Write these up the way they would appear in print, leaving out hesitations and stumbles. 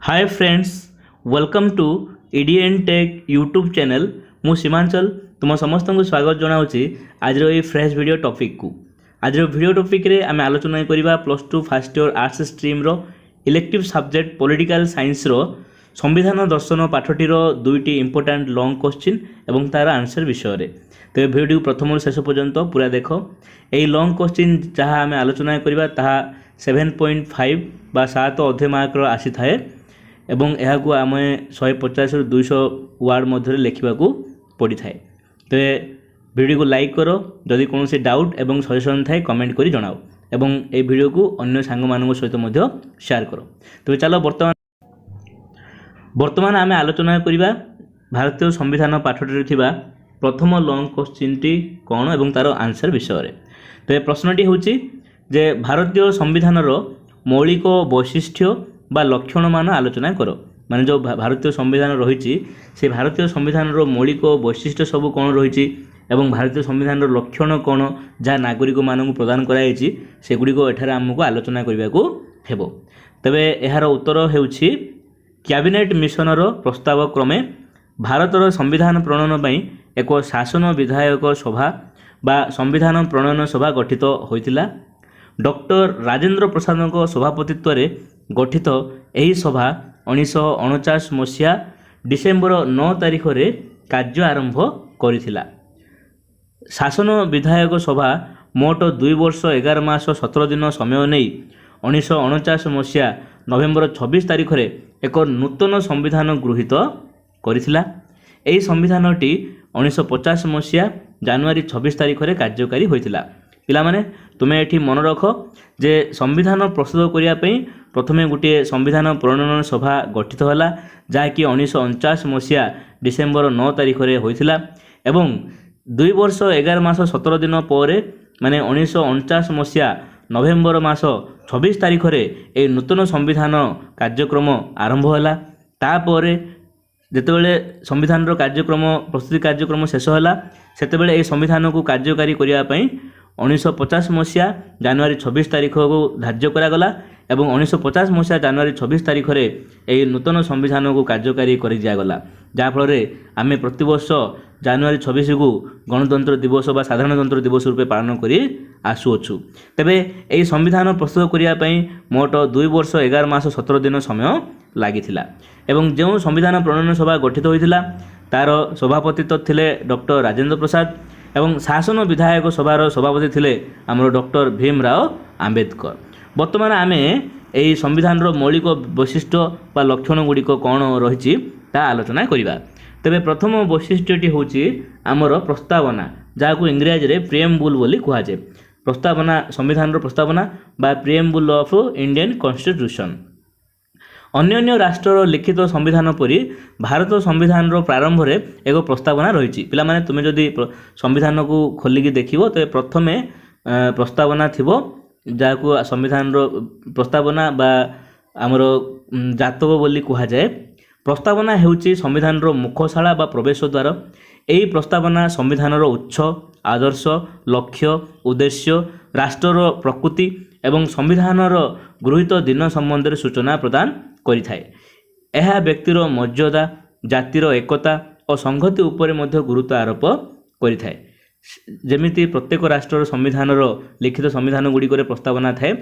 Hi friends, welcome to EDN tech YouTube channel. मु सीमांचल तुम समस्त को स्वागत जनाऊँगी आज ये फ्रेश वीडियो टॉपिक को। आज वीडियो टॉपिक रे आम आलोचना करवा +2 फर्स्ट ईयर आर्ट्स स्ट्रीम रो इलेक्टिव सब्जेक्ट पॉलिटिकल साइंस रो संविधान दर्शन पाठटीर दुईटी इंपोर्टाट लॉन्ग क्वेश्चन एवं तार आंसर विषय रे। तो ये वीडियो प्रथम शेष पर्यंत पूरा देख। यही लॉन्ग क्वेश्चन जहाँ आम आलोचना करवा ताहा 7.5 बा 7 अधे मार्क आसी थाए एवं यह को आम 150 ରୁ 200 वार्ड मध्य लिखा पड़ी थाए। तो वीडियो को लाइक करो, जदि कौन से डाउट एवं सजेशन थाए कमेंट करी जनाओ एवं ए वीडियो को अन्य सांग मान सहित शेयर करो। तो चलो वर्तमान आम आलोचना करवा भारतीय संविधान पाठटी थिबा प्रथम लॉन्ग क्वेश्चन टी कौन एवं तार आंसर विषय। तो ये प्रश्नटी हूँ जे भारतीय संविधान मौलिक वैशिष्ट्य बा लक्षण मान आलोचना करो। माने जो भारतीय संविधान रही से भारतीय संविधान मौलिक वैशिष्ट्य सब कौन रही एवं भारतीय संविधान लक्षण कौन जहाँ नागरिक मानक प्रदान कराई सेगुड़िक एठार आमको आलोचना करने को हेबो। तबे यार उत्तर हेउछि कैबिनेट मिशनर प्रस्ताव क्रमे भारतर संविधान प्रणयन पई एक शासन विधायक सभा बा संविधान प्रणयन सभा गठित होइतिला। डॉक्टर राजेंद्र प्रसाद सभापतित्व गठित यही सभा 1949 मसीहा डिसेम्बर 9 तारिख रे कार्य आरंभ करिथिला। शासन विधायक सभा मोट 2 वर्ष 11 मास 17 दिन समय नहीं 1949 मसीहा नवेम्बर 26 तारिख रे एक नूतन संविधान गृहीत करिथिला। यही संविधानटी 1950 मसीहा जनवरी 26 तारिख रे कार्यकारी होइतिला। पिला माने तुम्हें एठी मन रख जे संविधान प्रस्तुत करने प्रथमे गोटे संविधान प्रणयन सभा गठित होला जहाँकि 1949 मसीहा डिसेम्बर 9 तारिख रे होइतिला एवं 2 वर्ष 11 मास 17 दिन पर माने 1949 मसीहा नवेम्बर मास 26 तारिख रे ए नूतन संविधान कार्यक्रम आरंभ होला। तापर जेतेबेले संविधान कार्यक्रम प्रस्तुति कार्यक्रम शेष होला सेतेबेले ए संविधान को कार्यकारी करिया पई 1950 मसीहा जनवरी 26 तारिख को धार्य करागला एवं 1950 मसीहा जनवरी 26 तारिख रे एही नूतन संविधान को कार्यकारी कर दियागला। जाफल आम प्रतिवर्ष जनवरी 26 को गणतंत्र दिवस बा साधारणतंत्र दिवस रूपे पालन करी आसुअछु। तेबे एही संविधान प्रस्तुत करने मोट 2 वर्ष 11 मास 17 दिन समय लागिथिला एवं जो संविधान प्रणयन सभा गठित होइथिला तार सभापतित्व थिले डॉक्टर राजेंद्र प्रसाद एवं शासन विधायक सभार सभापति थिले आमर डॉक्टर भीमराव आंबेडकर। वर्तमान आमे एही संविधान मौलिक वैशिष्ट्य बा लक्षण गुड़िक कौन रही आलोचना करिबा। तेबे प्रथम वैशिष्ट्यटी होची आमर प्रस्तावना जहाँ इंग्राजी रे प्रिएम्बुल बोली कहुए। प्रस्तावना संविधान प्रस्तावना बा प्रिएम्बुल ऑफ इंडियन कॉन्स्टिट्यूशन। अन्य राष्ट्र लिखित संविधान परी भारत संविधान प्रारंभ रे एक प्रस्तावना रही। पिला माने तुमे जदि संविधान को खोलिकी देखिबो तो प्रथमे प्रस्तावना थिबो जहाँ संविधान प्रस्तावना बा आमर जातक बोली कहुए जाए। प्रस्तावना हेउची संविधान मुखशाला बा प्रवेश द्वार। यही प्रस्तावना संविधान उच्च आदर्श लक्ष्य उद्देश्य राष्ट्र प्रकृति एवं संविधान गृहीत दिन संबंध में सूचना प्रदान करिथाए। यह व्यक्तिर मर्यादा जातिर एकता और संहति उपर मध्य गुरुत्व आरोप करिथाए। जेमिति प्रत्येक राष्ट्र संविधान लिखित संविधान गुड़िक प्रस्तावना थाए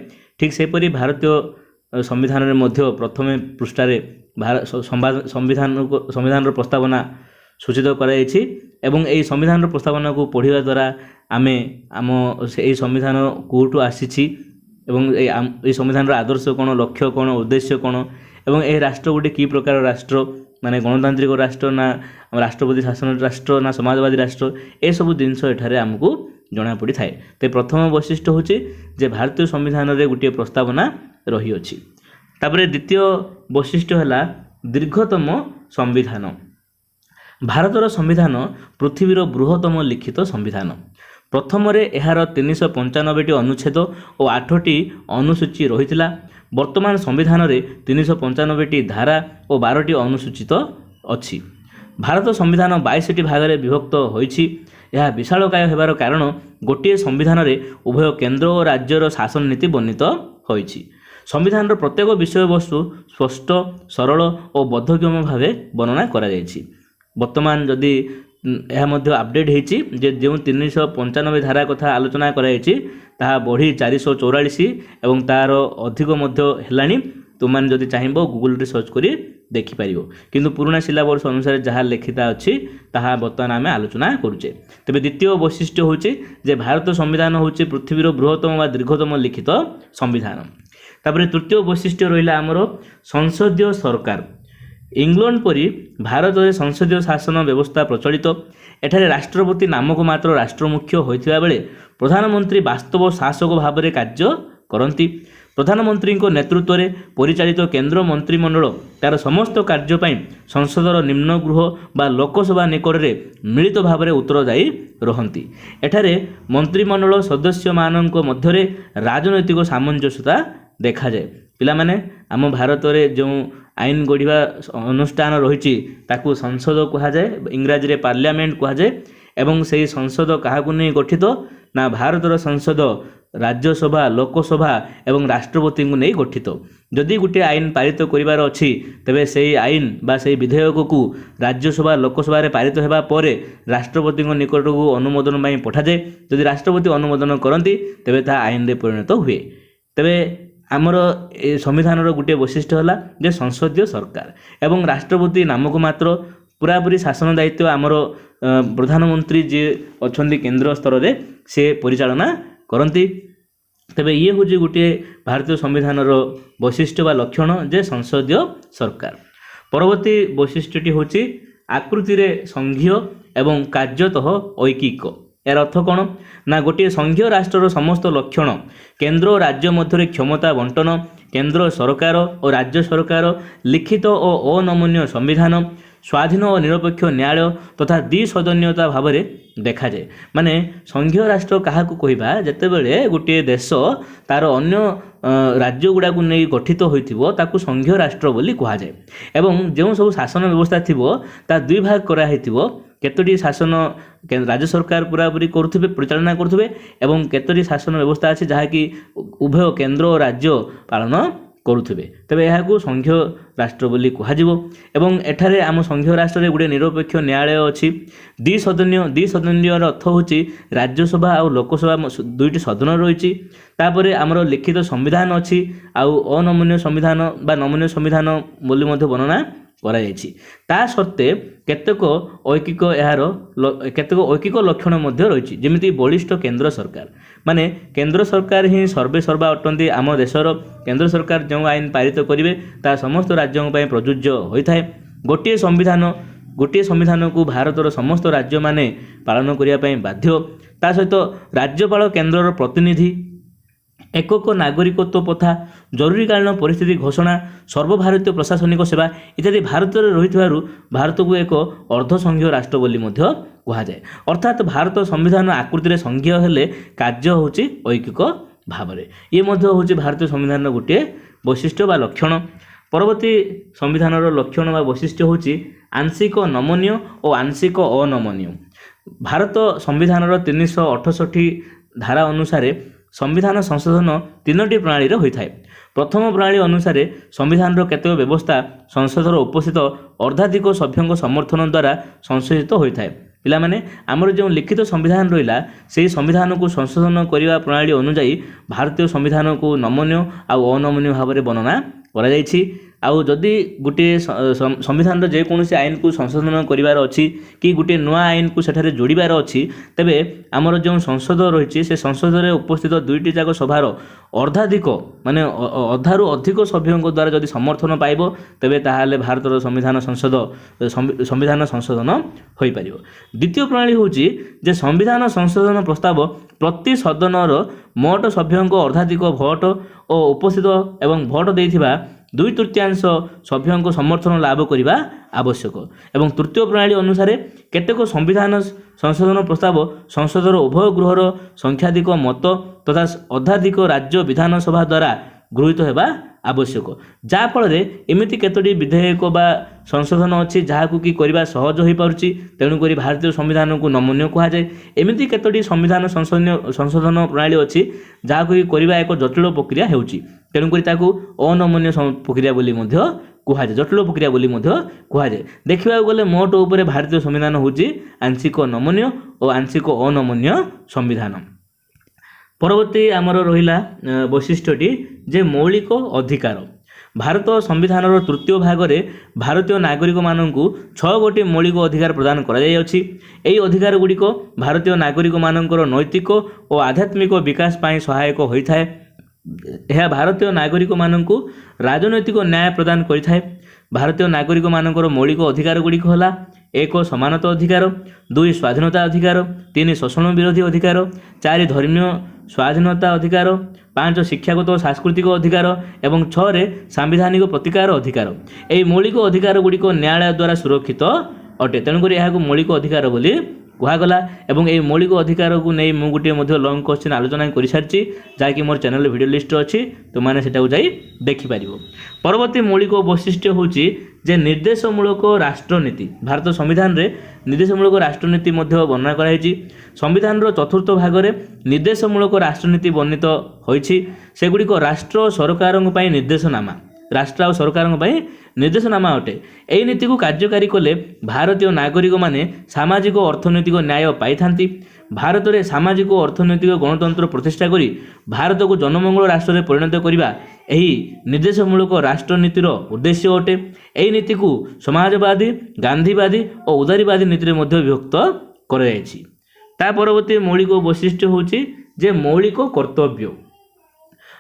ठीक सेपरी भारतीय संविधान में मध्य प्रथम पृष्ठारे संविधान प्रस्तावना सूचित कराई एवं यही संविधान प्रस्तावना को पढ़िया द्वारा आमे आम से संविधान कोठू आसी एवं ये संविधान आदर्श कौन लक्ष्य कौन उद्देश्य कौन एवं यह राष्ट्र गोटे कि प्रकार राष्ट्र माने गणतांत्रिक राष्ट्र ना राष्ट्रपति शासन राष्ट्र ना समाजवादी राष्ट्र ए सब जिनस एठारे आमको जना पड़ी थाए। तो प्रथम वैशिष्ट्य होची जे भारतीय संविधान रे गोटे प्रस्तावना रही अछि। तापरे द्वितीय वैशिष्ट्य है दीर्घतम संविधान। भारतर संविधान पृथ्वीर बृहत्तम लिखित संविधान। प्रथम यार 395टी अनुच्छेद और 8टी अनुसूची रही। वर्तमान संविधान रे 395टी धारा और 12टी अनुसूचित अच्छी। भारत संविधान 22टी भाग में विभक्त होइछि। यह विशालकाय होबार कारण गोटे संविधान रे उभय केंद्र और राज्यर शासन नीति वर्णित होइछि। ସମ୍ବିଧାନର ପ୍ରତ୍ୟେକ ବିଷୟବସ୍ତୁ ସ୍ପଷ୍ଟ ସରଳ ଓ ବୋଧଗମ୍ୟ ଭାବେ ବର୍ଣ୍ଣନା କରାଯାଇଛି। ବର୍ତ୍ତମାନ ଯଦି ଏହା ମଧ୍ୟ ଆପଡେଟ୍ ହେଇଛି ଯେ ଯେଉଁ 395 ଧାରା କଥା ଆଲୋଚନା କରାଯାଇଛି ତାହା ବଢ଼ି 444 ଏବଂ ତାର ଅଧିକ ମଧ୍ୟ ହେଲାଣି। ତୁମମାନେ ଯଦି ଚାହିଁବ ଗୁଗଲରେ ସର୍ଚ୍ଚ କରି ଦେଖିପାରିବ, କିନ୍ତୁ ପୁରୁଣା ସିଲାବସ୍ ଅନୁସାରେ ଯାହା ଲିଖିତ ଅଛି ତାହା ବର୍ତ୍ତମାନ ଆମେ ଆଲୋଚନା କରୁଛେ। ତେବେ ଦ୍ୱିତୀୟ ବୈଶିଷ୍ଟ୍ୟ ହେଉଛି ଯେ ଭାରତ ସମ୍ବିଧାନ ହେଉଛି ପୃଥିବୀର ବୃହତ୍ତମ ବା ଦୀର୍ଘତମ ଲିଖିତ ସମ୍ବିଧାନ। ତାପରେ ତୃତୀୟ ବୈଶିଷ୍ଟ୍ୟ ରହିଲା ଆମର ସଂସଦୀୟ ସରକାର। ଇଂଲଣ୍ଡ ପରି ଭାରତରେ ସଂସଦୀୟ ଶାସନ ବ୍ୟବସ୍ଥା ପ୍ରଚଳିତ। ଏଠାରେ ରାଷ୍ଟ୍ରପତି ନାମକ ମାତ୍ର ରାଷ୍ଟ୍ରମୁଖ୍ୟ ହୋଇଥିବା ବେଳେ ପ୍ରଧାନମନ୍ତ୍ରୀ ବାସ୍ତବ ଶାସକ ଭାବରେ କାର୍ଯ୍ୟ କରନ୍ତି। ପ୍ରଧାନମନ୍ତ୍ରୀଙ୍କ ନେତୃତ୍ୱରେ ପରିଚାଳିତ କେନ୍ଦ୍ର ମନ୍ତ୍ରିମଣ୍ଡଳ ତାର ସମସ୍ତ କାର୍ଯ୍ୟ ପାଇଁ ସଂସଦର ନିମ୍ନ ଗୃହ ବା ଲୋକସଭା ନିକଟରେ ମିଳିତ ଭାବରେ ଉତ୍ତରଦାୟୀ ରହନ୍ତି। ଏଠାରେ ମନ୍ତ୍ରିମଣ୍ଡଳ ସଦସ୍ୟମାନଙ୍କ ମଧ୍ୟରେ ରାଜନୈତିକ ସାମଞ୍ଜସ୍ୟତା ଦେଖାଯାଏ। ପିଲାମାନେ, ଆମ ଭାରତରେ ଯେଉଁ ଆଇନ ଗଢ଼ିବା ଅନୁଷ୍ଠାନ ରହିଛି ତାକୁ ସଂସଦ କୁହାଯାଏ, ଇଂରାଜୀରେ ପାର୍ଲିଆମେଣ୍ଟ କୁହାଯାଏ। ଏବଂ ସେହି ସଂସଦ କାହାକୁ ନେଇ ଗଠିତ? ନା ଭାରତର ସଂସଦ ରାଜ୍ୟସଭା, ଲୋକସଭା ଏବଂ ରାଷ୍ଟ୍ରପତିଙ୍କୁ ନେଇ ଗଠିତ। ଯଦି ଗୋଟିଏ ଆଇନ ପାରିତ କରିବାର ଅଛି ତେବେ ସେହି ଆଇନ ବା ସେହି ବିଧେୟକକୁ ରାଜ୍ୟସଭା, ଲୋକସଭାରେ ପାରିତ ହେବା ପରେ ରାଷ୍ଟ୍ରପତିଙ୍କ ନିକଟକୁ ଅନୁମୋଦନ ପାଇଁ ପଠାଯାଏ। ଯଦି ରାଷ୍ଟ୍ରପତି ଅନୁମୋଦନ କରନ୍ତି ତେବେ ତାହା ଆଇନରେ ପରିଣତ ହୁଏ। ତେବେ ଆମର ଏ ସମ୍ବିଧାନର ଗୋଟିଏ ବୈଶିଷ୍ଟ୍ୟ ହେଲା ଯେ ସଂସଦୀୟ ସରକାର ଏବଂ ରାଷ୍ଟ୍ରପତି ନାମକ ମାତ୍ର। ପୁରାପୁରି ଶାସନ ଦାୟିତ୍ୱ ଆମର ପ୍ରଧାନମନ୍ତ୍ରୀ ଯିଏ ଅଛନ୍ତି କେନ୍ଦ୍ର ସ୍ତରରେ ସେ ପରିଚାଳନା କରନ୍ତି। ତେବେ ଇଏ ହେଉଛି ଗୋଟିଏ ଭାରତୀୟ ସମ୍ବିଧାନର ବୈଶିଷ୍ଟ୍ୟ ବା ଲକ୍ଷଣ ଯେ ସଂସଦୀୟ ସରକାର। ପରବର୍ତ୍ତୀ ବୈଶିଷ୍ଟ୍ୟଟି ହେଉଛି ଆକୃତିରେ ସଂଘୀୟ ଏବଂ କାର୍ଯ୍ୟତଃ ଐକିକ। ଏହାର ଅର୍ଥ କ'ଣ? ନା ଗୋଟିଏ ସଂଘୀୟ ରାଷ୍ଟ୍ରର ସମସ୍ତ ଲକ୍ଷଣ କେନ୍ଦ୍ର ଓ ରାଜ୍ୟ ମଧ୍ୟରେ କ୍ଷମତା ବଣ୍ଟନ, କେନ୍ଦ୍ର ସରକାର ଓ ରାଜ୍ୟ ସରକାର, ଲିଖିତ ଓ ଅନମନୀୟ ସମ୍ବିଧାନ, ସ୍ୱାଧୀନ ଓ ନିରପେକ୍ଷ ନ୍ୟାୟାଳୟ ତଥା ଦ୍ୱିସଦନୀୟତା ଭାବରେ ଦେଖାଯାଏ। ମାନେ ସଂଘୀୟ ରାଷ୍ଟ୍ର କାହାକୁ କହିବା? ଯେତେବେଳେ ଗୋଟିଏ ଦେଶ ତାର ଅନ୍ୟ ରାଜ୍ୟ ଗୁଡ଼ାକୁ ନେଇ ଗଠିତ ହୋଇଥିବ ତାକୁ ସଂଘୀୟ ରାଷ୍ଟ୍ର ବୋଲି କୁହାଯାଏ। ଏବଂ ଯେଉଁ ସବୁ ଶାସନ ବ୍ୟବସ୍ଥା ଥିବ ତା ଦୁଇ ଭାଗ କରାହେଇଥିବ। କେତୋଟି ଶାସନ ରାଜ୍ୟ ସରକାର ପୁରାପୁରି କରୁଥିବେ, ପରିଚାଳନା କରୁଥିବେ ଏବଂ କେତୋଟି ଶାସନ ବ୍ୟବସ୍ଥା ଅଛି ଯାହାକି ଉଭୟ କେନ୍ଦ୍ର ଓ ରାଜ୍ୟ ପାଳନ କରୁଥିବେ। ତେବେ ଏହାକୁ ସଂଘୀୟ ରାଷ୍ଟ୍ର ବୋଲି କୁହାଯିବ। ଏବଂ ଏଠାରେ ଆମ ସଂଘୀୟ ରାଷ୍ଟ୍ରରେ ଗୋଟିଏ ନିରପେକ୍ଷ ନ୍ୟାୟାଳୟ ଅଛି। ଦ୍ୱିସଦନୀୟର ଅର୍ଥ ହେଉଛି ରାଜ୍ୟସଭା ଆଉ ଲୋକସଭା ଦୁଇଟି ସଦନ ରହିଛି। ତାପରେ ଆମର ଲିଖିତ ସମ୍ବିଧାନ ଅଛି ଆଉ ଅନମନୀୟ ସମ୍ବିଧାନ ବା ନମନୀୟ ସମ୍ବିଧାନ ବୋଲି ମଧ୍ୟ ବର୍ଣ୍ଣନା କରାଯାଇଛି। ତା ସତ୍ତ୍ୱେ କେତେକ ଐକିକ ଲକ୍ଷଣ ମଧ୍ୟ ରହିଛି, ଯେମିତି ବଳିଷ୍ଠ କେନ୍ଦ୍ର ସରକାର। ମାନେ କେନ୍ଦ୍ର ସରକାର ହିଁ ସର୍ବେ ସର୍ବା ଅଟନ୍ତି। ଆମ ଦେଶର କେନ୍ଦ୍ର ସରକାର ଯେଉଁ ଆଇନ ପାରିତ କରିବେ ତାହା ସମସ୍ତ ରାଜ୍ୟଙ୍କ ପାଇଁ ପ୍ରଯୁଜ୍ୟ ହୋଇଥାଏ। ଗୋଟିଏ ସମ୍ବିଧାନକୁ ଭାରତର ସମସ୍ତ ରାଜ୍ୟମାନେ ପାଳନ କରିବା ପାଇଁ ବାଧ୍ୟ। ତା ସହିତ ରାଜ୍ୟପାଳ କେନ୍ଦ୍ରର ପ୍ରତିନିଧି, ଏକକ ନାଗରିକତ୍ୱ ପ୍ରଥା, ଜରୁରୀକାଳୀନ ପରିସ୍ଥିତି ଘୋଷଣା, ସର୍ବଭାରତୀୟ ପ୍ରଶାସନିକ ସେବା ଇତ୍ୟାଦି ଭାରତରେ ରହିଥିବାରୁ ଭାରତକୁ ଏକ ଅର୍ଦ୍ଧ ସଂଘୀୟ ରାଷ୍ଟ୍ର ବୋଲି ମଧ୍ୟ କୁହାଯାଏ। ଅର୍ଥାତ୍ ଭାରତ ସମ୍ବିଧାନ ଆକୃତିରେ ସଂଘୀୟ ହେଲେ କାର୍ଯ୍ୟ ହେଉଛି ଐକିକ ଭାବରେ। ଇଏ ମଧ୍ୟ ହେଉଛି ଭାରତୀୟ ସମ୍ବିଧାନର ଗୋଟିଏ ବୈଶିଷ୍ଟ୍ୟ ବା ଲକ୍ଷଣ। ପରବର୍ତ୍ତୀ ସମ୍ବିଧାନର ଲକ୍ଷଣ ବା ବୈଶିଷ୍ଟ୍ୟ ହେଉଛି ଆଂଶିକ ନମନୀୟ ଓ ଆଂଶିକ ଅନମନୀୟ। ଭାରତ ସମ୍ବିଧାନର 368 ଧାରା ଅନୁସାରେ ସମ୍ବିଧାନ ସଂଶୋଧନ ତିନୋଟି ପ୍ରଣାଳୀରେ ହୋଇଥାଏ। ପ୍ରଥମ ପ୍ରଣାଳୀ ଅନୁସାରେ ସମ୍ବିଧାନର କେତେକ ବ୍ୟବସ୍ଥା ସଂସଦର ଉପସ୍ଥିତ ଅର୍ଦ୍ଧାଧିକ ସଭ୍ୟଙ୍କ ସମର୍ଥନ ଦ୍ୱାରା ସଂଶୋଧିତ ହୋଇଥାଏ। ପିଲାମାନେ, ଆମର ଯେଉଁ ଲିଖିତ ସମ୍ବିଧାନ ରହିଲା ସେହି ସମ୍ବିଧାନକୁ ସଂଶୋଧନ କରିବା ପ୍ରଣାଳୀ ଅନୁଯାୟୀ ଭାରତୀୟ ସମ୍ବିଧାନକୁ ନମନୀୟ ଆଉ ଅନମନୀୟ ଭାବରେ ବର୍ଣ୍ଣନା କରାଯାଇଛି। ଆଉ ଯଦି ଗୋଟିଏ ସମ୍ବିଧାନର ଯେକୌଣସି ଆଇନକୁ ସଂଶୋଧନ କରିବାର ଅଛି କି ଗୋଟିଏ ନୂଆ ଆଇନକୁ ସେଠାରେ ଯୋଡ଼ିବାର ଅଛି, ତେବେ ଆମର ଯେଉଁ ସଂସଦ ରହିଛି ସେ ସଂସଦରେ ଉପସ୍ଥିତ ଦୁଇଟି ଯାକ ସଭାର ଅର୍ଦ୍ଧାଧିକ ମାନେ ଅଧାରୁ ଅଧିକ ସଭ୍ୟଙ୍କ ଦ୍ୱାରା ଯଦି ସମର୍ଥନ ପାଇବ ତେବେ ତାହେଲେ ଭାରତର ସମ୍ବିଧାନ ସଂଶୋଧନ ହୋଇପାରିବ। ଦ୍ୱିତୀୟ ପ୍ରଣାଳୀ ହେଉଛି ଯେ ସମ୍ବିଧାନ ସଂଶୋଧନ ପ୍ରସ୍ତାବ ପ୍ରତି ସଦନର ମୋଟ ସଭ୍ୟଙ୍କ ଅର୍ଦ୍ଧାଧିକ ଭୋଟ ଓ ଉପସ୍ଥିତ ଏବଂ ଭୋଟ ଦେଇଥିବା 2/3 ସଭ୍ୟଙ୍କ ସମର୍ଥନ ଲାଭ କରିବା ଆବଶ୍ୟକ। ଏବଂ ତୃତୀୟ ପ୍ରଣାଳୀ ଅନୁସାରେ କେତେକ ସମ୍ବିଧାନ ସଂଶୋଧନ ପ୍ରସ୍ତାବ ସଂସଦର ଉଭୟ ଗୃହର ସଂଖ୍ୟାଧିକ ମତ ତଥା ଅର୍ଦ୍ଧାଧିକ ରାଜ୍ୟ ବିଧାନସଭା ଦ୍ୱାରା ଗୃହୀତ ହେବା ଆବଶ୍ୟକ। ଯାହାଫଳରେ ଏମିତି କେତୋଟି ବିଧେୟକ ବା ସଂଶୋଧନ ଅଛି ଯାହାକୁ କି କରିବା ସହଜ ହୋଇପାରୁଛି, ତେଣୁକରି ଭାରତୀୟ ସମ୍ବିଧାନକୁ ନମନୀୟ କୁହାଯାଏ। ଏମିତି କେତୋଟି ସମ୍ବିଧାନ ସଂଶୋଧନ ପ୍ରଣାଳୀ ଅଛି ଯାହାକୁ କି କରିବା ଏକ ଜଟିଳ ପ୍ରକ୍ରିୟା ହେଉଛି, ତେଣୁକରି ତାକୁ ଅନମନୀୟ ପ୍ରକ୍ରିୟା ବୋଲି ମଧ୍ୟ କୁହାଯାଏ, ଜଟିଳ ପ୍ରକ୍ରିୟା ବୋଲି ମଧ୍ୟ କୁହାଯାଏ। ଦେଖିବାକୁ ଗଲେ ମୋଟ ଉପରେ ଭାରତୀୟ ସମ୍ବିଧାନ ହେଉଛି ଆଂଶିକ ନମନୀୟ ଓ ଆଂଶିକ ଅନମନୀୟ ସମ୍ବିଧାନ। ପରବର୍ତ୍ତୀ ଆମର ରହିଲା ବୈଶିଷ୍ଟ୍ୟଟି ଯେ ମୌଳିକ ଅଧିକାର। ଭାରତ ସମ୍ବିଧାନର ତୃତୀୟ ଭାଗରେ ଭାରତୀୟ ନାଗରିକମାନଙ୍କୁ 6 ଗୋଟି ମୌଳିକ ଅଧିକାର ପ୍ରଦାନ କରାଯାଇଅଛି। ଏହି ଅଧିକାର ଗୁଡ଼ିକ ଭାରତୀୟ ନାଗରିକମାନଙ୍କର ନୈତିକ ଓ ଆଧ୍ୟାତ୍ମିକ ବିକାଶ ପାଇଁ ସହାୟକ ହୋଇଥାଏ। ଏହା ଭାରତୀୟ ନାଗରିକମାନଙ୍କୁ ରାଜନୈତିକ ନ୍ୟାୟ ପ୍ରଦାନ କରିଥାଏ। ଭାରତୀୟ ନାଗରିକମାନଙ୍କର ମୌଳିକ ଅଧିକାର ଗୁଡ଼ିକ ହେଲା 1 ସମାନତା ଅଧିକାର, 2 ସ୍ୱାଧୀନତା ଅଧିକାର, 3 ଶୋଷଣ ବିରୋଧୀ ଅଧିକାର, 4 ଧର୍ମୀୟ ସ୍ୱାଧୀନତା ଅଧିକାର, 5 ଶିକ୍ଷାଗତ ଓ ସାଂସ୍କୃତିକ ଅଧିକାର ଏବଂ 6 ସାମ୍ବିଧାନିକ ପ୍ରତିକାର ଅଧିକାର। ଏହି ମୌଳିକ ଅଧିକାର ଗୁଡ଼ିକ ନ୍ୟାୟାଳୟ ଦ୍ୱାରା ସୁରକ୍ଷିତ ଅଟେ, ତେଣୁକରି ଏହାକୁ ମୌଳିକ ଅଧିକାର ବୋଲି କୁହାଗଲା। ଏବଂ ଏହି ମୌଳିକ ଅଧିକାରକୁ ନେଇ ମୁଁ ଗୋଟିଏ ମଧ୍ୟ ଲଙ୍ଗ କୋଶ୍ଚିନ୍ ଆଲୋଚନା କରିସାରିଛି, ଯାହାକି ମୋର ଚ୍ୟାନେଲରେ ଭିଡ଼ିଓ ଲିଷ୍ଟରେ ଅଛି, ତୁମମାନେ ସେଟାକୁ ଯାଇ ଦେଖିପାରିବ। ପରବର୍ତ୍ତୀ ମୌଳିକ ବୈଶିଷ୍ଟ୍ୟ ହେଉଛି ଯେ ନିର୍ଦ୍ଦେଶମୂଳକ ରାଷ୍ଟ୍ରନୀତି। ଭାରତ ସମ୍ବିଧାନରେ ନିର୍ଦ୍ଦେଶମୂଳକ ରାଷ୍ଟ୍ରନୀତି ମଧ୍ୟ ବର୍ଣ୍ଣନା କରାଯାଇଛି। ସମ୍ବିଧାନର ଚତୁର୍ଥ ଭାଗରେ ନିର୍ଦ୍ଦେଶମୂଳକ ରାଷ୍ଟ୍ରନୀତି ବର୍ଣ୍ଣିତ ହୋଇଛି। ସେଗୁଡ଼ିକ ରାଷ୍ଟ୍ର ଓ ସରକାରଙ୍କ ପାଇଁ ନିର୍ଦ୍ଦେଶନାମା, ରାଷ୍ଟ୍ର ଆଉ ସରକାରଙ୍କ ପାଇଁ ନିର୍ଦ୍ଦେଶନାମା ଅଟେ। ଏହି ନୀତିକୁ କାର୍ଯ୍ୟକାରୀ କଲେ ଭାରତୀୟ ନାଗରିକମାନେ ସାମାଜିକ ଓ ଅର୍ଥନୈତିକ ନ୍ୟାୟ ପାଇଥାନ୍ତି। ଭାରତରେ ସାମାଜିକ ଓ ଅର୍ଥନୈତିକ ଗଣତନ୍ତ୍ର ପ୍ରତିଷ୍ଠା କରି ଭାରତକୁ ଜନମଙ୍ଗଳ ରାଷ୍ଟ୍ରରେ ପରିଣତ କରିବା ଏହି ନିର୍ଦ୍ଦେଶମୂଳକ ରାଷ୍ଟ୍ରନୀତିର ଉଦ୍ଦେଶ୍ୟ ଅଟେ। ଏହି ନୀତିକୁ ସମାଜବାଦୀ, ଗାନ୍ଧୀବାଦୀ ଓ ଉଦାରୀବାଦୀ ନୀତିରେ ମଧ୍ୟ ବିଭକ୍ତ କରାଯାଇଛି। ତା ପରବର୍ତ୍ତୀ ମୌଳିକ ବୈଶିଷ୍ଟ୍ୟ ହେଉଛି ଯେ ମୌଳିକ କର୍ତ୍ତବ୍ୟ।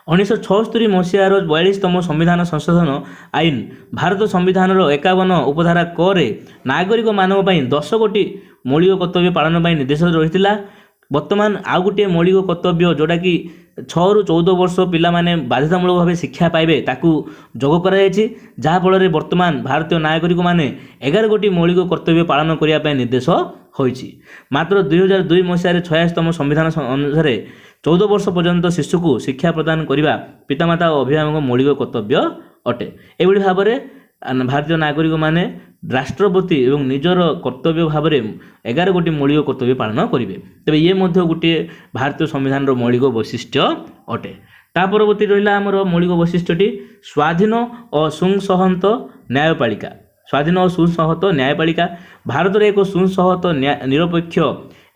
1976 ମସିହାର 42ତମ ସମ୍ବିଧାନ ସଂଶୋଧନ ଆଇନ ଭାରତ ସମ୍ବିଧାନର 51 ଉପଧାରା କରେ ନାଗରିକମାନଙ୍କ ପାଇଁ 10 ଗୋଟି ମୌଳିକ କର୍ତ୍ତବ୍ୟ ପାଳନ ପାଇଁ ନିର୍ଦ୍ଦେଶ ରହିଥିଲା। ବର୍ତ୍ତମାନ ଆଉ ଗୋଟିଏ ମୌଳିକ କର୍ତ୍ତବ୍ୟ ଯେଉଁଟାକି 6 ରୁ 14 ବର୍ଷ ପିଲାମାନେ ବାଧ୍ୟତାମୂଳକ ଭାବେ ଶିକ୍ଷା ପାଇବେ ତାକୁ ଯୋଗ କରାଯାଇଛି, ଯାହାଫଳରେ ବର୍ତ୍ତମାନ ଭାରତୀୟ ନାଗରିକମାନେ 11 ଗୋଟି ମୌଳିକ କର୍ତ୍ତବ୍ୟ ପାଳନ କରିବା ପାଇଁ ନିର୍ଦ୍ଦେଶ ହୋଇଛି। ମାତ୍ର 2002 ମସିହାରେ 86ତମ ସମ୍ବିଧାନ ଅନୁସାରେ 14 ବର୍ଷ ପର୍ଯ୍ୟନ୍ତ ଶିଶୁକୁ ଶିକ୍ଷା ପ୍ରଦାନ କରିବା ପିତାମାତା ଓ ଅଭିଭାବକଙ୍କ ମୌଳିକ କର୍ତ୍ତବ୍ୟ ଅଟେ। ଏଭଳି ଭାବରେ ଭାରତୀୟ ନାଗରିକମାନେ ରାଷ୍ଟ୍ର ପ୍ରତି ଏବଂ ନିଜର କର୍ତ୍ତବ୍ୟ ଭାବରେ 11 ଗୋଟି ମୌଳିକ କର୍ତ୍ତବ୍ୟ ପାଳନ କରିବେ। ତେବେ ଇଏ ମଧ୍ୟ ଗୋଟିଏ ଭାରତୀୟ ସମ୍ବିଧାନର ମୌଳିକ ବୈଶିଷ୍ଟ୍ୟ ଅଟେ। ତା ପରବର୍ତ୍ତୀ ରହିଲା ଆମର ମୌଳିକ ବୈଶିଷ୍ଟ୍ୟଟି ସ୍ୱାଧୀନ ଓ ସୁସଂହତ ନ୍ୟାୟପାଳିକା। ସ୍ୱାଧୀନ ଓ ସୁସଂହତ ନ୍ୟାୟପାଳିକା। ଭାରତରେ ଏକ ସୁସଂହତ ନିରପେକ୍ଷ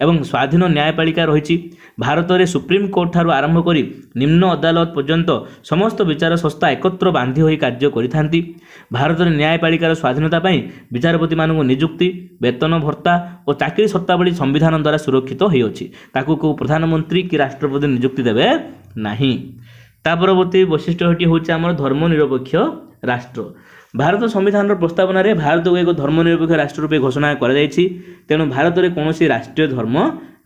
ଏବଂ ସ୍ୱାଧୀନ ନ୍ୟାୟପାଳିକା ରହିଛି। ଭାରତରେ ସୁପ୍ରିମକୋର୍ଟ ଠାରୁ ଆରମ୍ଭ କରି ନିମ୍ନ ଅଦାଲତ ପର୍ଯ୍ୟନ୍ତ ସମସ୍ତ ବିଚାର ସଂସ୍ଥା ଏକତ୍ର ବାନ୍ଧି ହୋଇ କାର୍ଯ୍ୟ କରିଥାନ୍ତି। ଭାରତରେ ନ୍ୟାୟପାଳିକାର ସ୍ୱାଧୀନତା ପାଇଁ ବିଚାରପତିମାନଙ୍କୁ ନିଯୁକ୍ତି, ବେତନ, ଭତ୍ତା ଓ ଚାକିରି ସର୍ତ୍ତାବଳୀ ସମ୍ବିଧାନ ଦ୍ୱାରା ସୁରକ୍ଷିତ ହୋଇଅଛି। ତାକୁ କେଉଁ ପ୍ରଧାନମନ୍ତ୍ରୀ କି ରାଷ୍ଟ୍ରପତି ନିଯୁକ୍ତି ଦେବେ ନାହିଁ। ତା ପରବର୍ତ୍ତୀ ବୈଶିଷ୍ଟ୍ୟଟି ହେଉଛି ଆମର ଧର୍ମନିରପେକ୍ଷ ରାଷ୍ଟ୍ର। ଭାରତ ସମ୍ବିଧାନର ପ୍ରସ୍ତାବନାରେ ଭାରତକୁ ଏକ ଧର୍ମନିରପେକ୍ଷ ରାଷ୍ଟ୍ର ରୂପେ ଘୋଷଣା କରାଯାଇଛି। ତେଣୁ ଭାରତରେ କୌଣସି ରାଷ୍ଟ୍ରୀୟ ଧର୍ମ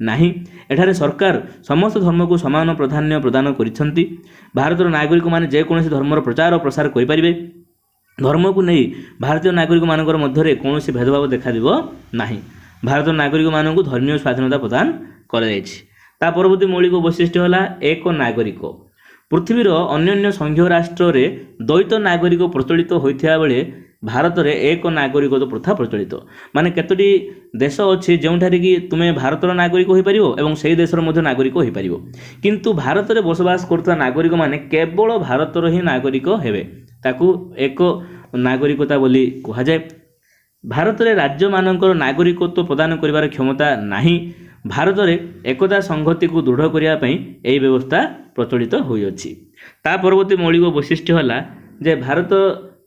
ନାହିଁ। ଏଠାରେ ସରକାର ସମସ୍ତ ଧର୍ମକୁ ସମାନ ପ୍ରାଧାନ୍ୟ ପ୍ରଦାନ କରିଛନ୍ତି। ଭାରତର ନାଗରିକମାନେ ଯେକୌଣସି ଧର୍ମର ପ୍ରଚାର ଓ ପ୍ରସାର କରିପାରିବେ। ଧର୍ମକୁ ନେଇ ଭାରତୀୟ ନାଗରିକମାନଙ୍କର ମଧ୍ୟରେ କୌଣସି ଭେଦଭାବ ଦେଖାଯିବ ନାହିଁ। ଭାରତର ନାଗରିକମାନଙ୍କୁ ଧର୍ମୀୟ ସ୍ୱାଧୀନତା ପ୍ରଦାନ କରାଯାଇଛି। ତା ପରବର୍ତ୍ତୀ ମୌଳିକ ବୈଶିଷ୍ଟ୍ୟ ହେଲା ଏକ ନାଗରିକ। ପୃଥିବୀର ଅନ୍ୟାନ୍ୟ ସଂଘୀୟ ରାଷ୍ଟ୍ରରେ ଦ୍ୱୈତ ନାଗରିକ ପ୍ରଚଳିତ ହୋଇଥିବା ବେଳେ ଭାରତରେ ଏକ ନାଗରିକତ୍ୱ ପ୍ରଥା ପ୍ରଚଳିତ। ମାନେ କେତୋଟି ଦେଶ ଅଛି ଯେଉଁଠାରେ କି ତୁମେ ଭାରତର ନାଗରିକ ହୋଇପାରିବ ଏବଂ ସେହି ଦେଶର ମଧ୍ୟ ନାଗରିକ ହୋଇପାରିବ, କିନ୍ତୁ ଭାରତରେ ବସବାସ କରୁଥିବା ନାଗରିକମାନେ କେବଳ ଭାରତର ହିଁ ନାଗରିକ ହେବେ। ତାକୁ ଏକ ନାଗରିକତା ବୋଲି କୁହାଯାଏ। ଭାରତରେ ରାଜ୍ୟମାନଙ୍କର ନାଗରିକତ୍ୱ ପ୍ରଦାନ କରିବାର କ୍ଷମତା ନାହିଁ। ଭାରତରେ ଏକତା ସଂହତିକୁ ଦୃଢ଼ କରିବା ପାଇଁ ଏହି ବ୍ୟବସ୍ଥା ପ୍ରଚଳିତ ହୋଇଅଛି। ତା ପରବର୍ତ୍ତୀ ମୌଳିକ ବୈଶିଷ୍ଟ୍ୟ ହେଲା ଯେ ଭାରତ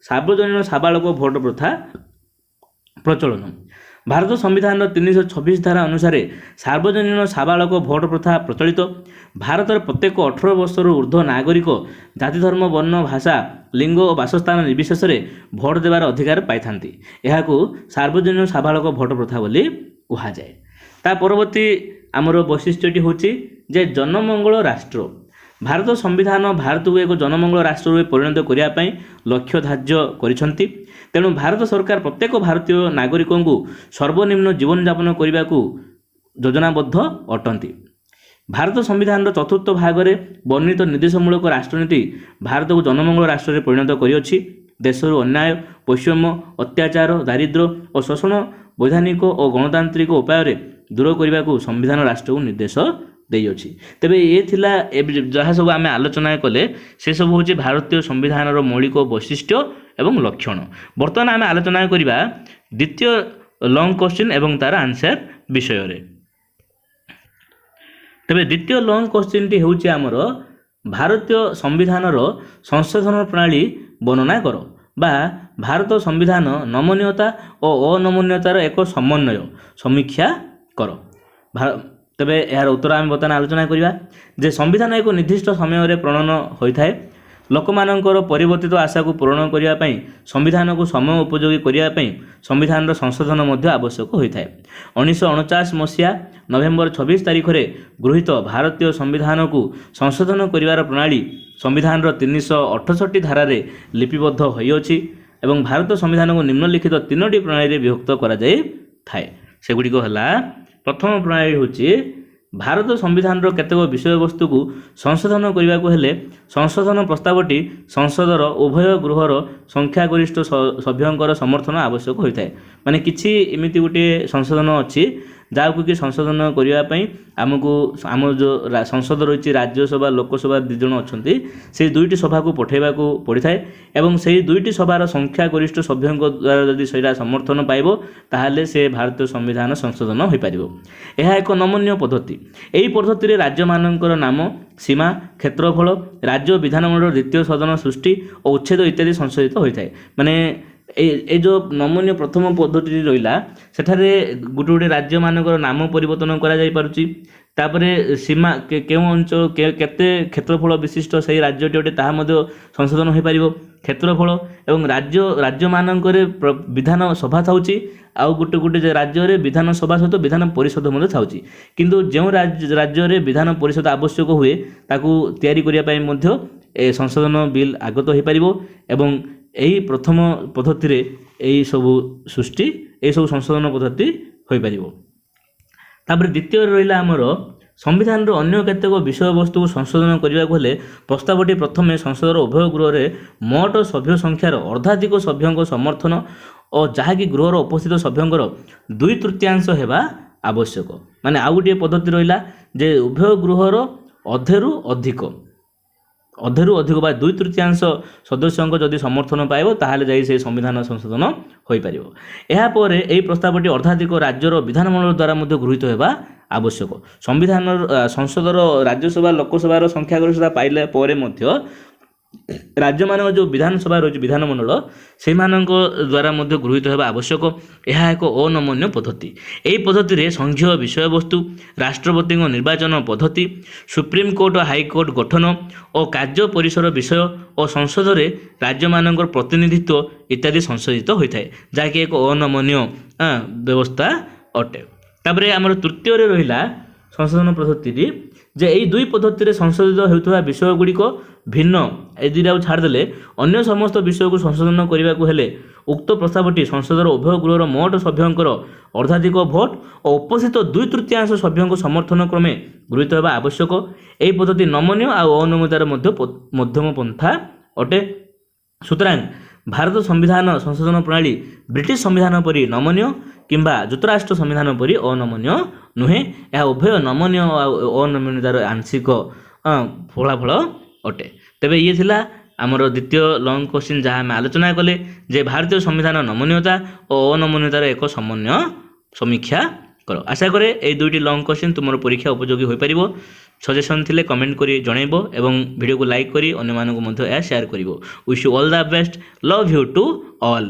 ସାର୍ବଜନୀନ ସାବାଳକ ଭୋଟ ପ୍ରଥା ପ୍ରଚଳନ। ଭାରତ ସମ୍ବିଧାନର 326 ଧାରା ଅନୁସାରେ ସାର୍ବଜନୀନ ସାବାଳକ ଭୋଟ ପ୍ରଥା ପ୍ରଚଳିତ। ଭାରତର ପ୍ରତ୍ୟେକ 18 ବର୍ଷରୁ ଉର୍ଦ୍ଧ୍ୱ ନାଗରିକ ଜାତି, ଧର୍ମ, ବର୍ଣ୍ଣ, ଭାଷା, ଲିଙ୍ଗ ଓ ବାସସ୍ଥାନ ନିର୍ବିଶେଷରେ ଭୋଟ ଦେବାର ଅଧିକାର ପାଇଥାନ୍ତି। ଏହାକୁ ସାର୍ବଜନୀନ ସାବାଳକ ଭୋଟ ପ୍ରଥା ବୋଲି କୁହାଯାଏ। ତା ପରବର୍ତ୍ତୀ ଆମର ବୈଶିଷ୍ଟ୍ୟଟି ହେଉଛି ଯେ ଜନମଙ୍ଗଳ ରାଷ୍ଟ୍ର। ଭାରତ ସମ୍ବିଧାନ ଭାରତକୁ ଏକ ଜନମଙ୍ଗଳ ରାଷ୍ଟ୍ର ରୂପେ ପରିଣତ କରିବା ପାଇଁ ଲକ୍ଷ୍ୟ ଧାର୍ଯ୍ୟ କରିଛନ୍ତି। ତେଣୁ ଭାରତ ସରକାର ପ୍ରତ୍ୟେକ ଭାରତୀୟ ନାଗରିକଙ୍କୁ ସର୍ବନିମ୍ନ ଜୀବନଯାପନ କରିବାକୁ ଯୋଜନାବଦ୍ଧ ଅଟନ୍ତି। ଭାରତ ସମ୍ବିଧାନର ଚତୁର୍ଥ ଭାଗରେ ବର୍ଣ୍ଣିତ ନିର୍ଦ୍ଦେଶମୂଳକ ରାଷ୍ଟ୍ରନୀତି ଭାରତକୁ ଜନମଙ୍ଗଳ ରାଷ୍ଟ୍ରରେ ପରିଣତ କରିଅଛି। ଦେଶରୁ ଅନ୍ୟାୟ, ବୈଷମ୍ୟ, ଅତ୍ୟାଚାର, ଦାରିଦ୍ର୍ୟ ଓ ଶୋଷଣ ବୈଧାନିକ ଓ ଗଣତାନ୍ତ୍ରିକ ଉପାୟରେ ଦୂର କରିବାକୁ ସମ୍ବିଧାନ ରାଷ୍ଟ୍ରକୁ ନିର୍ଦ୍ଦେଶ ଦେଇଅଛି। ତେବେ ଏ ଥିଲା ଯାହା ସବୁ ଆମେ ଆଲୋଚନା କଲେ ସେସବୁ ହେଉଛି ଭାରତୀୟ ସମ୍ବିଧାନର ମୌଳିକ ବୈଶିଷ୍ଟ୍ୟ ଏବଂ ଲକ୍ଷଣ। ବର୍ତ୍ତମାନ ଆମେ ଆଲୋଚନା କରିବା ଦ୍ୱିତୀୟ ଲଙ୍ଗ କ୍ୱେଶ୍ଚିନ୍ ଏବଂ ତା'ର ଆନ୍ସର ବିଷୟରେ। ତେବେ ଦ୍ୱିତୀୟ ଲଙ୍ଗ କ୍ୱେଶ୍ଚିନ୍ଟି ହେଉଛି ଆମର ଭାରତୀୟ ସମ୍ବିଧାନର ସଂଶୋଧନ ପ୍ରଣାଳୀ ବର୍ଣ୍ଣନା କର, ବା ଭାରତ ସମ୍ବିଧାନ ନମନୀୟତା ଓ ଅନମନୀୟତାର ଏକ ସମନ୍ୱୟ ସମୀକ୍ଷା କର। ତେବେ ଏହାର ଉତ୍ତର ଆମେ ବର୍ତ୍ତମାନ ଆଲୋଚନା କରିବା ଯେ ସମ୍ବିଧାନ ଏକ ନିର୍ଦ୍ଦିଷ୍ଟ ସମୟରେ ପ୍ରଣୟନ ହୋଇଥାଏ। ଲୋକମାନଙ୍କର ପରିବର୍ତ୍ତିତ ଆଶାକୁ ପୂରଣ କରିବା ପାଇଁ ସମ୍ବିଧାନକୁ ସମୟ ଉପଯୋଗୀ କରିବା ପାଇଁ ସମ୍ବିଧାନର ସଂଶୋଧନ ମଧ୍ୟ ଆବଶ୍ୟକ ହୋଇଥାଏ। 1949 ମସିହା ନଭେମ୍ବର 26 ତାରିଖରେ ଗୃହୀତ ଭାରତୀୟ ସମ୍ବିଧାନକୁ ସଂଶୋଧନ କରିବାର ପ୍ରଣାଳୀ ସମ୍ବିଧାନର 368 ଧାରାରେ ଲିପିବଦ୍ଧ ହୋଇଅଛି ଏବଂ ଭାରତ ସମ୍ବିଧାନକୁ ନିମ୍ନଲିଖିତ 3ଟି ପ୍ରଣାଳୀରେ ବିଭକ୍ତ କରାଯାଇଥାଏ। ସେଗୁଡ଼ିକ ହେଲା, ପ୍ରଥମ ପ୍ରଣାଳୀ ହେଉଛି ଭାରତ ସମ୍ବିଧାନର କେତେକ ବିଷୟବସ୍ତୁକୁ ସଂଶୋଧନ କରିବାକୁ ହେଲେ ସଂଶୋଧନ ପ୍ରସ୍ତାବଟି ସଂସଦର ଉଭୟ ଗୃହର ସଂଖ୍ୟାଗରିଷ୍ଠ ସଭ୍ୟଙ୍କର ସମର୍ଥନ ଆବଶ୍ୟକ ହୋଇଥାଏ। ମାନେ କିଛି ଏମିତି ଗୋଟିଏ ସଂଶୋଧନ ଅଛି ଯାହାକୁ କି ସଂଶୋଧନ କରିବା ପାଇଁ ଆମକୁ ଆମର ଯେଉଁ ସଂସଦ ରହିଛି ରାଜ୍ୟସଭା ଲୋକସଭା 2 ଜଣ ଅଛନ୍ତି ସେଇ 2ଟି ସଭାକୁ ପଠାଇବାକୁ ପଡ଼ିଥାଏ ଏବଂ ସେହି 2ଟି ସଭାର ସଂଖ୍ୟାଗରିଷ୍ଠ ସଭ୍ୟଙ୍କ ଦ୍ୱାରା ଯଦି ସେଇଟା ସମର୍ଥନ ପାଇବ ତାହେଲେ ସେ ଭାରତୀୟ ସମ୍ବିଧାନ ସଂଶୋଧନ ହୋଇପାରିବ। ଏହା ଏକ ନମନୀୟ ପଦ୍ଧତି। ଏହି ପଦ୍ଧତିରେ ରାଜ୍ୟମାନଙ୍କର ନାମ, ସୀମା, କ୍ଷେତ୍ରଫଳ, ରାଜ୍ୟ ବିଧାନମଣ୍ଡଳର ଦ୍ୱିତୀୟ ସଦନ ସୃଷ୍ଟି ଓ ଉଚ୍ଛେଦ ଇତ୍ୟାଦି ସଂଶୋଧିତ ହୋଇଥାଏ। ମାନେ এই ଯେଉଁ ନମନୀୟ ପ୍ରଥମ ପଦ୍ଧତିଟି ରହିଲା ସେଠାରେ ଗୋଟେ ଗୋଟେ ରାଜ୍ୟମାନଙ୍କର ନାମ ପରିବର୍ତ୍ତନ କରାଯାଇପାରୁଛି। ତାପରେ ସୀମା କେଉଁ ଅଞ୍ଚଳ କେତେ କ୍ଷେତ୍ରଫଳ ବିଶିଷ୍ଟ ସେହି ରାଜ୍ୟଟି ଅଟେ ତାହା ମଧ୍ୟ ସଂଶୋଧନ ହୋଇପାରିବ। କ୍ଷେତ୍ରଫଳ ଏବଂ ରାଜ୍ୟମାନଙ୍କରେ ବିଧାନ ସଭା ଥାଉଛି, ଆଉ ଗୋଟେ ଗୋଟେ ରାଜ୍ୟରେ ବିଧାନସଭା ସହିତ ବିଧାନ ପରିଷଦ ମଧ୍ୟ ଥାଉଛି। କିନ୍ତୁ ଯେଉଁ ରାଜ୍ୟରେ ବିଧାନ ପରିଷଦ ଆବଶ୍ୟକ ହୁଏ ତାକୁ ତିଆରି କରିବା ପାଇଁ ମଧ୍ୟ ସଂଶୋଧନ ବିଲ୍ ଆଗତ ହୋଇପାରିବ ଏବଂ ଏହି ପ୍ରଥମ ପଦ୍ଧତିରେ ଏହିସବୁ ସଂଶୋଧନ ପଦ୍ଧତି ହୋଇପାରିବ। ତାପରେ ଦ୍ୱିତୀୟରେ ରହିଲା ଆମର ସମ୍ବିଧାନର ଅନ୍ୟ କେତେକ ବିଷୟବସ୍ତୁକୁ ସଂଶୋଧନ କରିବାକୁ ହେଲେ ପ୍ରସ୍ତାବଟି ପ୍ରଥମେ ସଂସଦର ଉଭୟ ଗୃହରେ ମୋଟ ସଭ୍ୟ ସଂଖ୍ୟାର ଅର୍ଦ୍ଧାଧିକ ସଭ୍ୟଙ୍କ ସମର୍ଥନ ଓ ଯାହାକି ଗୃହର ଉପସ୍ଥିତ ସଭ୍ୟଙ୍କର 2/3 ହେବା ଆବଶ୍ୟକ। ମାନେ ଆଉ ଗୋଟିଏ ପଦ୍ଧତି ରହିଲା ଯେ ଉଭୟ ଗୃହର ଅଧେରୁ ଅଧିକ ବା 2/3 ସଦସ୍ୟଙ୍କ ଯଦି ସମର୍ଥନ ପାଇବ ତାହେଲେ ଯାଇ ସେହି ସମ୍ବିଧାନ ସଂଶୋଧନ ହୋଇପାରିବ। ଏହାପରେ ଏହି ପ୍ରସ୍ତାବଟି ଅର୍ଦ୍ଧାଧିକ ରାଜ୍ୟର ବିଧାନମଣ୍ଡଳ ଦ୍ୱାରା ମଧ୍ୟ ଗୃହୀତ ହେବା ଆବଶ୍ୟକ। ସଂସଦର ରାଜ୍ୟସଭା ଲୋକସଭାର ସଂଖ୍ୟାଗରିଷ୍ଠତା ପାଇଲା ପରେ ମଧ୍ୟ ରାଜ୍ୟମାନଙ୍କ ଯେଉଁ ବିଧାନସଭା ରହିଛି ବିଧାନମଣ୍ଡଳ ସେମାନଙ୍କ ଦ୍ୱାରା ମଧ୍ୟ ଗୃହୀତ ହେବା ଆବଶ୍ୟକ। ଏହା ଏକ ଅନମନୀୟ ପଦ୍ଧତି। ଏହି ପଦ୍ଧତିରେ ସଂଘୀୟ ବିଷୟବସ୍ତୁ, ରାଷ୍ଟ୍ରପତିଙ୍କ ନିର୍ବାଚନ ପଦ୍ଧତି, ସୁପ୍ରିମକୋର୍ଟ ଓ ହାଇକୋର୍ଟ ଗଠନ ଓ କାର୍ଯ୍ୟ ପରିସର ବିଷୟ ଓ ସଂସଦରେ ରାଜ୍ୟମାନଙ୍କର ପ୍ରତିନିଧିତ୍ୱ ଇତ୍ୟାଦି ସଂଶୋଧିତ ହୋଇଥାଏ, ଯାହାକି ଏକ ଅନମନୀୟ ବ୍ୟବସ୍ଥା ଅଟେ। ତାପରେ ଆମର ତୃତୀୟରେ ରହିଲା ସଂଶୋଧନ ପଦ୍ଧତିଟି ଯେ ଏହି 2 ପଦ୍ଧତିରେ ସଂଶୋଧିତ ହେଉଥିବା ବିଷୟଗୁଡ଼ିକ ଭିନ୍ନ। ଏ ଦୁଇଟାକୁ ଛାଡ଼ିଦେଲେ ଅନ୍ୟ ସମସ୍ତ ବିଷୟକୁ ସଂଶୋଧନ କରିବାକୁ ହେଲେ ଉକ୍ତ ପ୍ରସ୍ତାବଟି ସଂସଦର ଉଭୟ ଗୃହର ମୋଟ ସଭ୍ୟଙ୍କର ଅର୍ଦ୍ଧାଧିକ ଭୋଟ ଓ ଉପସ୍ଥିତ 2/3 ସଭ୍ୟଙ୍କ ସମର୍ଥନ କ୍ରମେ ଗୃହୀତ ହେବା ଆବଶ୍ୟକ। ଏହି ପଦ୍ଧତି ନମନୀୟ ଆଉ ଅନମନୀୟତାର ମଧ୍ୟମ ପନ୍ଥା ଅଟେ। ସୁତରାଂ ଭାରତ ସମ୍ବିଧାନ ସଂଶୋଧନ ପ୍ରଣାଳୀ ବ୍ରିଟିଶ ସମ୍ବିଧାନ ପରି ନମନୀୟ କିମ୍ବା ଯୁକ୍ତରାଷ୍ଟ୍ର ସମ୍ବିଧାନ ପରି ଅନମନୀୟ ନୁହେଁ। ଏହା ଉଭୟ ନମନୀୟ ଆଉ ଅନମନୀୟତାର ଆଂଶିକ ଫଳାଫଳ ଅଟେ। ତେବେ ଇଏ ଥିଲା ଆମର ଦ୍ୱିତୀୟ ଲଙ୍ଗ କ୍ୱେଶ୍ଚିନ୍ ଯାହା ଆମେ ଆଲୋଚନା କଲେ ଯେ ଭାରତୀୟ ସମ୍ବିଧାନ ନମନୀୟତା ଓ ଅନମନୀୟତାର ଏକ ସମନ୍ୱୟ ସମୀକ୍ଷା କର। ଆଶା କରେ এই 2ଟି ଲଙ୍ଗ କ୍ୱେଶ୍ଚିନ୍ ତୁମର ପରୀକ୍ଷା ଉପଯୋଗୀ ହୋଇପାରିବ। ସଜେସନ୍ ଥିଲେ କମେଣ୍ଟ କରି ଜଣାଇବ ଏବଂ ଭିଡ଼ିଓକୁ ଲାଇକ୍ କରି ଅନ୍ୟମାନଙ୍କୁ ମଧ୍ୟ ଏହା ସେୟାର କରିବ। Wish you all the best. Love you to all.